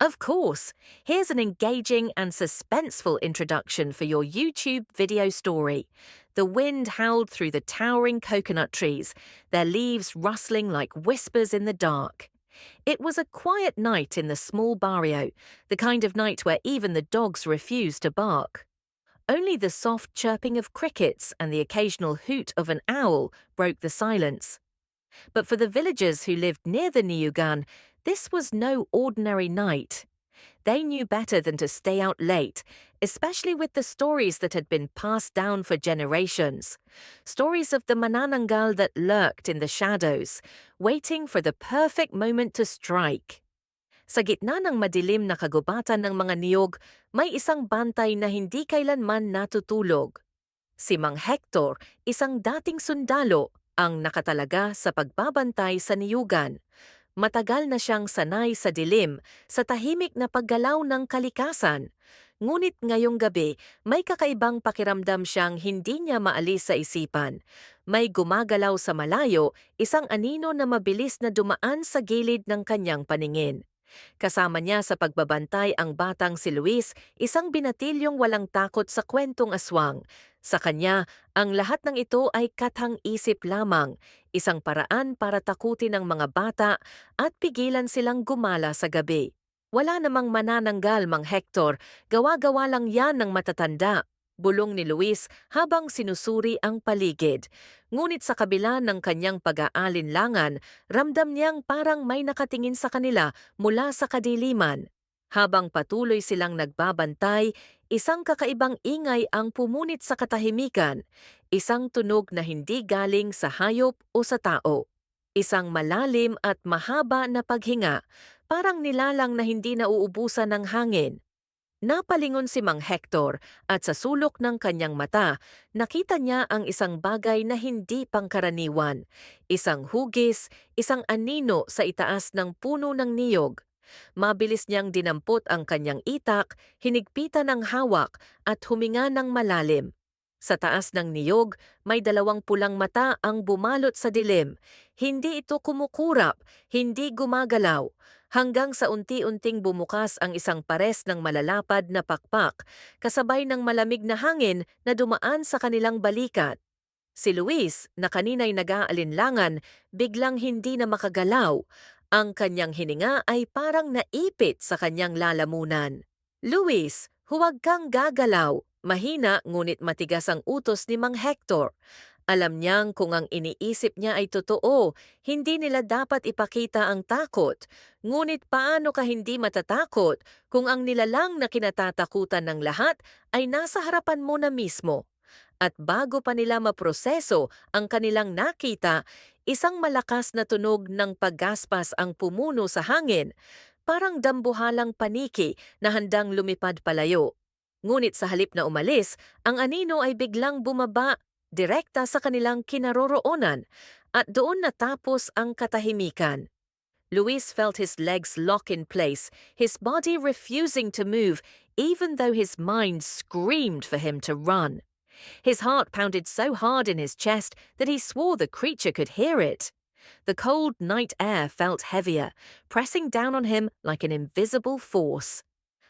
Of course, here's an engaging and suspenseful introduction for your YouTube video story. The wind howled through the towering coconut trees, their leaves rustling like whispers in the dark. It was a quiet night in the small barrio, the kind of night where even the dogs refused to bark. Only the soft chirping of crickets and the occasional hoot of an owl broke the silence. But for the villagers who lived near the Niyugan, this was no ordinary night. They knew better than to stay out late, especially with the stories that had been passed down for generations. Stories of the Manananggal that lurked in the shadows, waiting for the perfect moment to strike. Sa gitna ng madilim na kagubatan ng mga niyog, may isang bantay na hindi kailanman natutulog. Si Mang Hector, isang dating sundalo, ang nakatalaga sa pagbabantay sa Niyugan. Matagal na siyang sanay sa dilim, sa tahimik na paggalaw ng kalikasan. Ngunit ngayong gabi, may kakaibang pakiramdam siyang hindi niya maalis sa isipan. May gumagalaw sa malayo, isang anino na mabilis na dumaan sa gilid ng kanyang paningin. Kasama niya sa pagbabantay ang batang si Luis, isang binatilyong walang takot sa kwentong aswang. Sa kanya, ang lahat ng ito ay katang-isip lamang, isang paraan para takutin ang mga bata at pigilan silang gumala sa gabi. Wala namang manananggal, Mang Hector, gawa-gawa lang yan ng matatanda. Bulong ni Luis habang sinusuri ang paligid. Ngunit sa kabila ng kanyang pag-aalinlangan, ramdam niyang parang may nakatingin sa kanila mula sa kadiliman. Habang patuloy silang nagbabantay, isang kakaibang ingay ang pumunit sa katahimikan, isang tunog na hindi galing sa hayop o sa tao. Isang malalim at mahaba na paghinga, parang nilalang na hindi nauubusan ng hangin. Napalingon si Mang Hector at sa sulok ng kanyang mata, nakita niya ang isang bagay na hindi pangkaraniwan. Isang hugis, isang anino sa itaas ng puno ng niyog. Mabilis niyang dinampot ang kanyang itak, hinigpitan ng hawak at huminga ng malalim. Sa taas ng niyog, may dalawang pulang mata ang bumalot sa dilim. Hindi ito kumukurap, hindi gumagalaw, hanggang sa unti-unting bumukas ang isang pares ng malalapad na pakpak, kasabay ng malamig na hangin na dumaan sa kanilang balikat. Si Luis, na kanina'y nag-aalinlangan, biglang hindi na makagalaw. Ang kanyang hininga ay parang naipit sa kanyang lalamunan. "Luis, huwag kang gagalaw." Mahina ngunit matigas ang utos ni Mang Hector. Alam niyang kung ang iniisip niya ay totoo, hindi nila dapat ipakita ang takot. Ngunit paano ka hindi matatakot kung ang nilalang na kinatatakutan ng lahat ay nasa harapan mo na mismo? At bago pa nila maproseso ang kanilang nakita, isang malakas na tunog ng paggaspas ang pumuno sa hangin, parang dambuhalang paniki na handang lumipad palayo. Ngunit sa halip na umalis, ang anino ay biglang bumaba, direkta sa kanilang kinaroroonan, at doon natapos ang katahimikan. Luis felt his legs lock in place, his body refusing to move, even though his mind screamed for him to run. His heart pounded so hard in his chest that he swore the creature could hear it. The cold night air felt heavier, pressing down on him like an invisible force.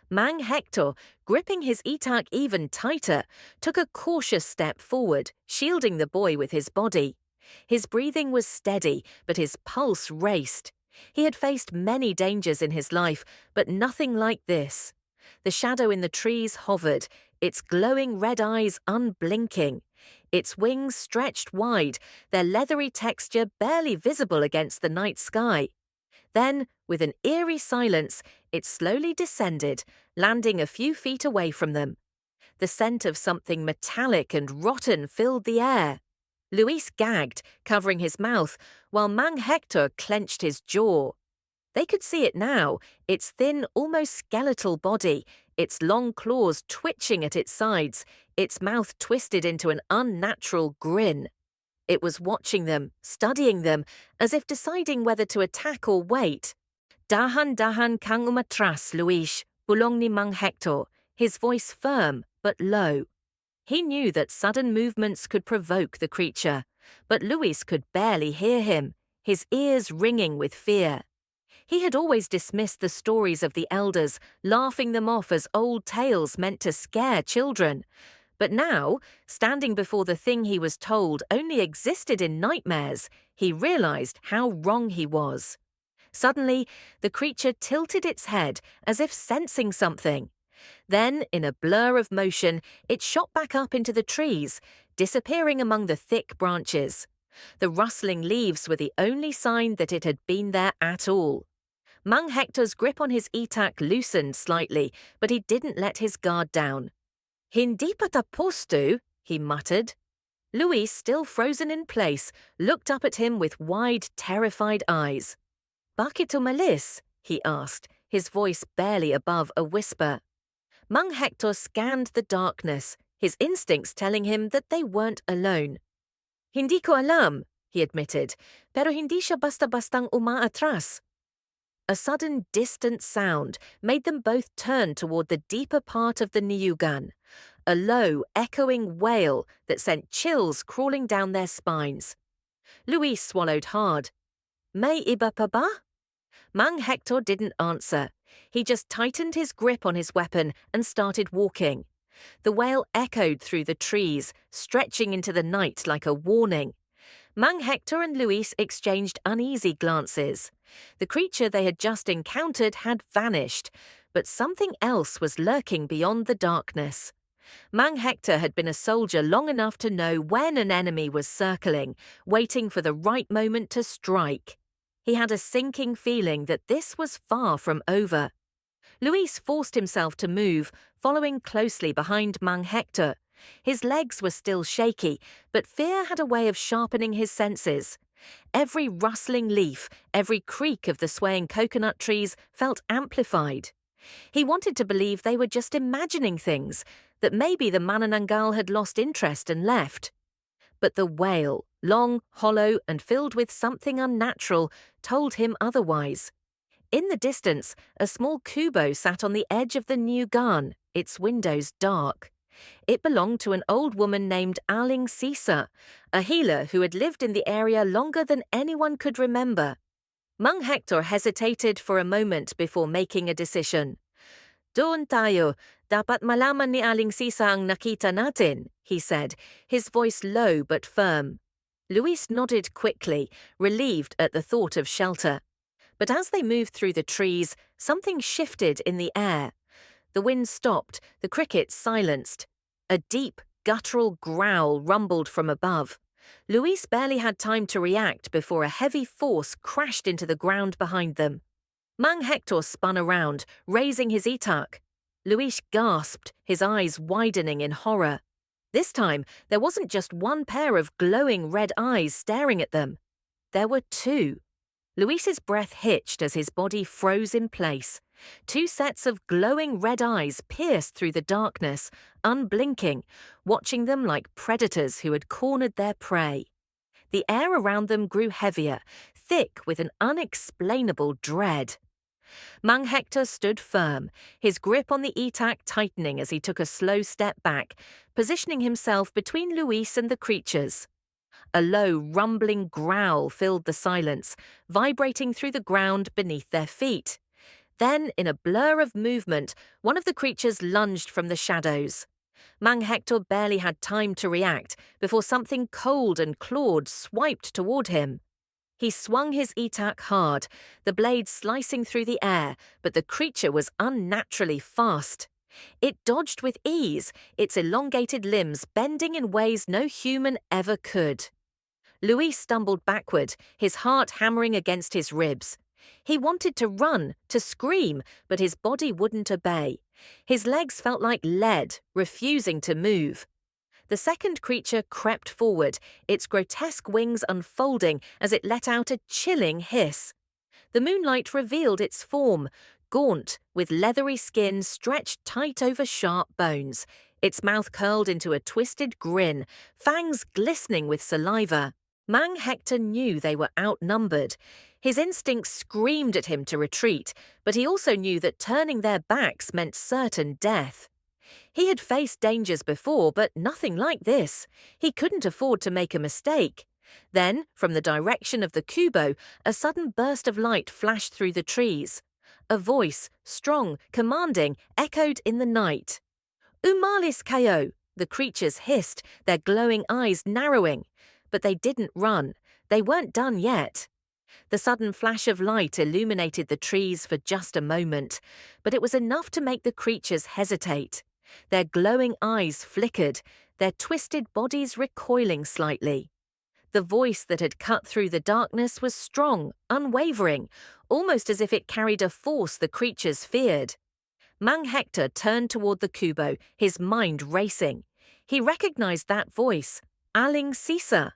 Mang Hector, gripping his itak even tighter, took a cautious step forward, shielding the boy with his body. His breathing was steady, but his pulse raced. He had faced many dangers in his life, but nothing like this. The shadow in the trees hovered, its glowing red eyes unblinking. Its wings stretched wide, their leathery texture barely visible against the night sky. Then, with an eerie silence, it slowly descended, landing a few feet away from them. The scent of something metallic and rotten filled the air. Luis gagged, covering his mouth, while Mang Hector clenched his jaw. They could see it now, its thin, almost skeletal body, its long claws twitching at its sides, its mouth twisted into an unnatural grin. It was watching them, studying them, as if deciding whether to attack or wait. "Dahan-dahan kang umatras, Luis," bulong ni Mang Hector, his voice firm but low. He knew that sudden movements could provoke the creature, but Luis could barely hear him, his ears ringing with fear. He had always dismissed the stories of the elders, laughing them off as old tales meant to scare children. But now, standing before the thing he was told only existed in nightmares, he realized how wrong he was. Suddenly, the creature tilted its head as if sensing something. Then, in a blur of motion, it shot back up into the trees, disappearing among the thick branches. The rustling leaves were the only sign that it had been there at all. Mang Hector's grip on his itak loosened slightly, but he didn't let his guard down. "Hindi pa tapos to," he muttered. Luis, still frozen in place, looked up at him with wide, terrified eyes. "Bakit umalis?" he asked, his voice barely above a whisper. Mang Hector scanned the darkness, his instincts telling him that they weren't alone. "Hindi ko alam," he admitted, "pero hindi siya basta-bastang umaatras." A sudden distant sound made them both turn toward the deeper part of the Niyugan, a low, echoing wail that sent chills crawling down their spines. Luis swallowed hard. "May iba pa ba?" Mang Hector didn't answer. He just tightened his grip on his weapon and started walking. The wail echoed through the trees, stretching into the night like a warning. Mang Hector and Luis exchanged uneasy glances. The creature they had just encountered had vanished, but something else was lurking beyond the darkness. Mang Hector had been a soldier long enough to know when an enemy was circling, waiting for the right moment to strike. He had a sinking feeling that this was far from over. Luis forced himself to move, following closely behind Mang Hector. His legs were still shaky, but fear had a way of sharpening his senses. Every rustling leaf, every creak of the swaying coconut trees felt amplified. He wanted to believe they were just imagining things, that maybe the Manananggal had lost interest and left. But the wail, long, hollow, and filled with something unnatural, told him otherwise. In the distance, a small kubo sat on the edge of the Niyugan, its windows dark. It belonged to an old woman named Aling Sisa, a healer who had lived in the area longer than anyone could remember. Mang Hector hesitated for a moment before making a decision. "Doon tayo, dapat malaman ni Aling Sisa ang nakita natin," he said, his voice low but firm. Luis nodded quickly, relieved at the thought of shelter. But as they moved through the trees, something shifted in the air. The wind stopped, the crickets silenced. A deep, guttural growl rumbled from above. Luis barely had time to react before a heavy force crashed into the ground behind them. Mang Hector spun around, raising his itak. Luis gasped, his eyes widening in horror. This time, there wasn't just one pair of glowing red eyes staring at them. There were two. Luis's breath hitched as his body froze in place. Two sets of glowing red eyes pierced through the darkness, unblinking, watching them like predators who had cornered their prey. The air around them grew heavier, thick with an unexplainable dread. Mang Hector stood firm, his grip on the itak tightening as he took a slow step back, positioning himself between Luis and the creatures. A low, rumbling growl filled the silence, vibrating through the ground beneath their feet. Then, in a blur of movement, one of the creatures lunged from the shadows. Mang Hector barely had time to react before something cold and clawed swiped toward him. He swung his itak hard, the blade slicing through the air, but the creature was unnaturally fast. It dodged with ease, its elongated limbs bending in ways no human ever could. Luis stumbled backward, his heart hammering against his ribs. He wanted to run, to scream, but his body wouldn't obey. His legs felt like lead, refusing to move. The second creature crept forward, its grotesque wings unfolding as it let out a chilling hiss. The moonlight revealed its form, gaunt, with leathery skin stretched tight over sharp bones, its mouth curled into a twisted grin, fangs glistening with saliva. Mang Hector knew they were outnumbered. His instincts screamed at him to retreat, but he also knew that turning their backs meant certain death. He had faced dangers before, but nothing like this. He couldn't afford to make a mistake. Then, from the direction of the kubo, a sudden burst of light flashed through the trees. A voice, strong, commanding, echoed in the night. Umalis kayo, the creatures hissed, their glowing eyes narrowing. But they didn't run. They weren't done yet. The sudden flash of light illuminated the trees for just a moment, but it was enough to make the creatures hesitate. Their glowing eyes flickered, their twisted bodies recoiling slightly. The voice that had cut through the darkness was strong, unwavering, almost as if it carried a force the creatures feared. Mang Hector turned toward the kubo, his mind racing. He recognized that voice, Aling Sisa.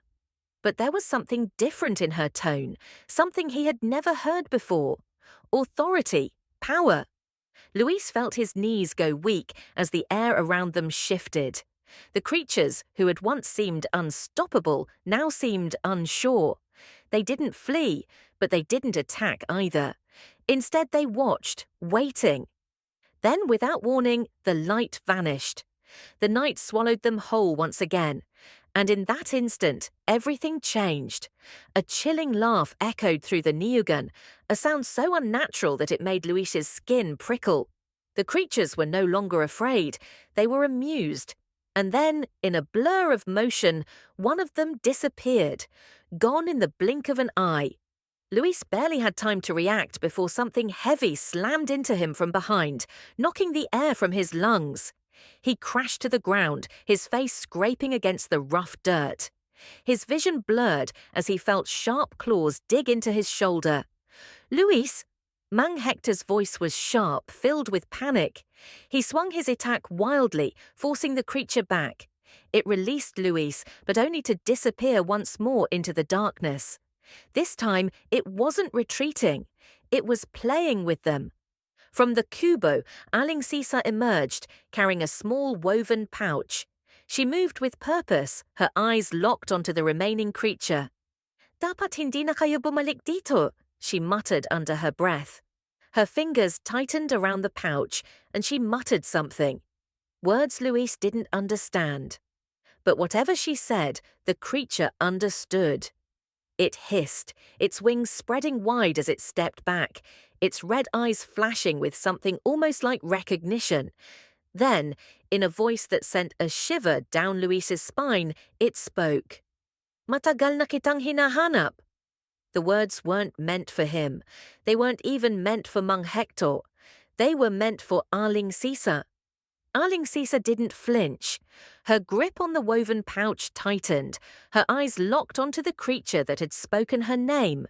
But there was something different in her tone, something he had never heard before. Authority, power. Luis felt his knees go weak as the air around them shifted. The creatures, who had once seemed unstoppable, now seemed unsure. They didn't flee, but they didn't attack either. Instead, they watched, waiting. Then, without warning, the light vanished. The night swallowed them whole once again. And in that instant, everything changed. A chilling laugh echoed through the Niyugan, a sound so unnatural that it made Luis's skin prickle. The creatures were no longer afraid. They were amused. And then, in a blur of motion, one of them disappeared, gone in the blink of an eye. Luis barely had time to react before something heavy slammed into him from behind, knocking the air from his lungs. He crashed to the ground, his face scraping against the rough dirt. His vision blurred as he felt sharp claws dig into his shoulder. "Luis!" Mang Hector's voice was sharp, filled with panic. He swung his attack wildly, forcing the creature back. It released Luis, but only to disappear once more into the darkness. This time, it wasn't retreating. It was playing with them. From the kubo, Aling Sisa emerged, carrying a small woven pouch. She moved with purpose, her eyes locked onto the remaining creature. "Dapat hindi na kayo bumalik dito," she muttered under her breath. Her fingers tightened around the pouch, and she muttered something. Words Luis didn't understand. But whatever she said, the creature understood. It hissed, its wings spreading wide as it stepped back, its red eyes flashing with something almost like recognition. Then, in a voice that sent a shiver down Luis's spine, it spoke. "Matagal na kitang hinahanap." The words weren't meant for him. They weren't even meant for Mang Hector. They were meant for Aling Sisa. Aling Sisa didn't flinch. Her grip on the woven pouch tightened, her eyes locked onto the creature that had spoken her name.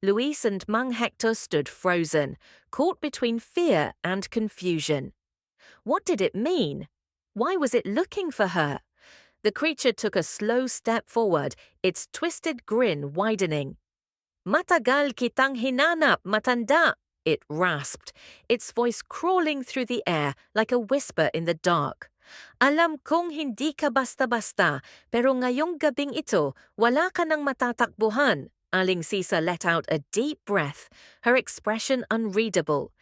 Luis and Mang Hector stood frozen, caught between fear and confusion. What did it mean? Why was it looking for her? The creature took a slow step forward, its twisted grin widening. "Matagal kitang hinanap, matanda," it rasped, its voice crawling through the air like a whisper in the dark. "Alam kong hindi ka basta-basta, pero ngayong gabing ito, wala ka nang matatakbuhan." Aling Sisa let out a deep breath, her expression unreadable.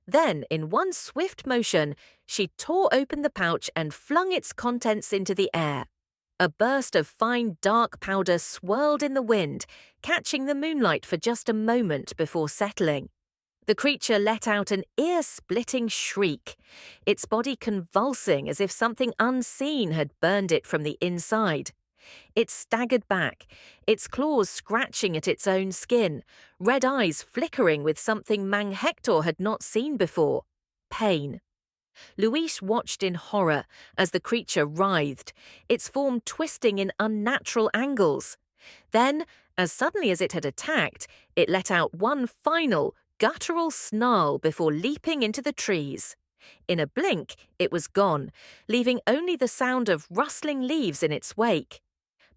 Then, in one swift motion, she tore open the pouch and flung its contents into the air. A burst of fine dark powder swirled in the wind, catching the moonlight for just a moment before settling. The creature let out an ear-splitting shriek, its body convulsing as if something unseen had burned it from the inside. It staggered back, its claws scratching at its own skin, red eyes flickering with something Mang Hector had not seen before: pain. Luis watched in horror as the creature writhed, its form twisting in unnatural angles. Then, as suddenly as it had attacked, it let out one final, guttural snarl before leaping into the trees. In a blink, it was gone, leaving only the sound of rustling leaves in its wake.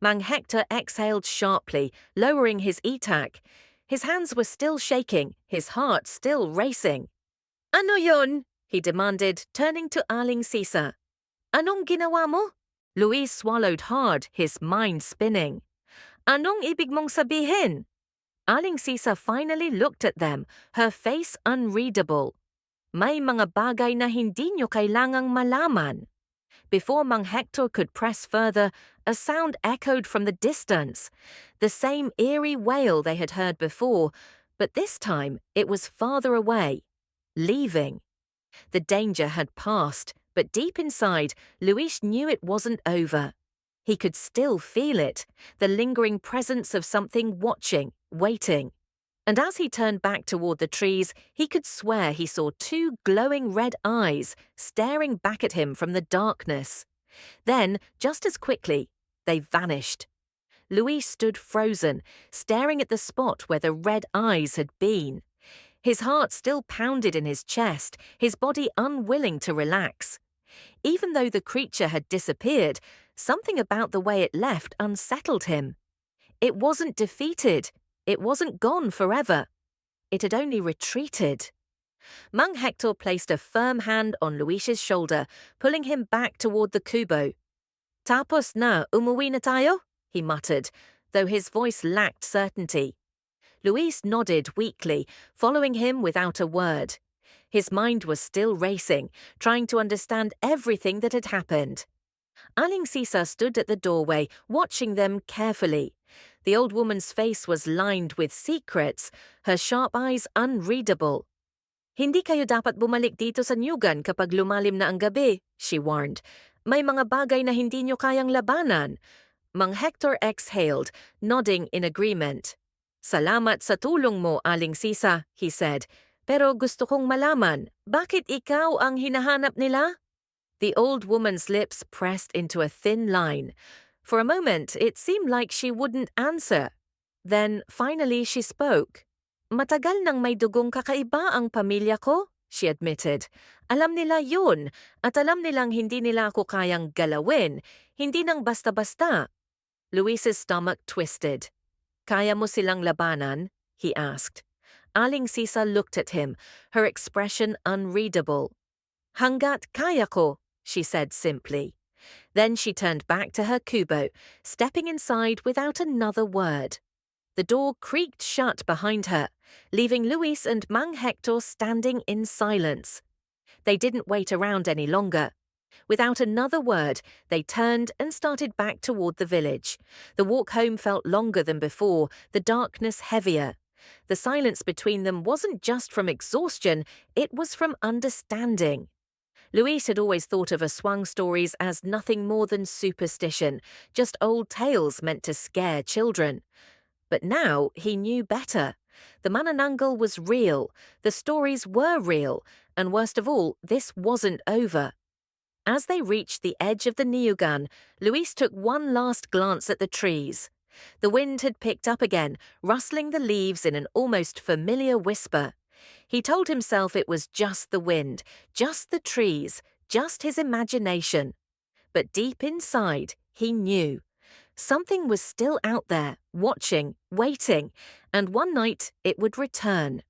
Mang Hector exhaled sharply, lowering his attack. His hands were still shaking, his heart still racing. "Ano yon?" he demanded, turning to Aling Sisa. "Anong ginawa mo?" Luis swallowed hard, his mind spinning. "Anong ibig mong sabihin?" Aling Sisa finally looked at them, her face unreadable. "May mga bagay na hindi nyo kailangang malaman." Before Mang Hector could press further, a sound echoed from the distance. The same eerie wail they had heard before, but this time it was farther away, leaving. The danger had passed, but deep inside, Luis knew it wasn't over. He could still feel it, the lingering presence of something watching, waiting. And as he turned back toward the trees, he could swear he saw two glowing red eyes staring back at him from the darkness. Then, just as quickly, they vanished. Luis stood frozen, staring at the spot where the red eyes had been. His heart still pounded in his chest, his body unwilling to relax. Even though the creature had disappeared, something about the way it left unsettled him. It wasn't defeated. It wasn't gone forever. It had only retreated. Mang Hector placed a firm hand on Luis's shoulder, pulling him back toward the kubo. "Tapos na, umuwi na tayo?" he muttered, though his voice lacked certainty. Luis nodded weakly, following him without a word. His mind was still racing, trying to understand everything that had happened. Aling Sisa stood at the doorway, watching them carefully. The old woman's face was lined with secrets, her sharp eyes unreadable. "Hindi kayo dapat bumalik dito sa Niyugan kapag lumalim na ang gabi," she warned. "May mga bagay na hindi nyo kayang labanan." Mang Hector exhaled, nodding in agreement. "Salamat sa tulong mo, Aling Sisa," he said. "Pero gusto kong malaman, bakit ikaw ang hinahanap nila?" The old woman's lips pressed into a thin line. For a moment, it seemed like she wouldn't answer. Then, finally, she spoke. "Matagal nang may dugong kakaiba ang pamilya ko," she admitted. "Alam nila yun, at alam nilang hindi nila ako kayang galawin, hindi nang basta-basta." Luis's stomach twisted. "Kaya mo silang labanan?" he asked. Aling Sisa looked at him, her expression unreadable. "Hanggat kaya ko," she said simply. Then she turned back to her kubo, stepping inside without another word. The door creaked shut behind her, leaving Luis and Mang Hector standing in silence. They didn't wait around any longer. Without another word, they turned and started back toward the village. The walk home felt longer than before, the darkness heavier. The silence between them wasn't just from exhaustion, it was from understanding. Luis had always thought of Aswang stories as nothing more than superstition, just old tales meant to scare children. But now he knew better. The Manananggal was real, the stories were real, and worst of all, this wasn't over. As they reached the edge of the Niyugan, Luis took one last glance at the trees. The wind had picked up again, rustling the leaves in an almost familiar whisper. He told himself it was just the wind, just the trees, just his imagination. But deep inside, he knew. Something was still out there, watching, waiting, and one night it would return.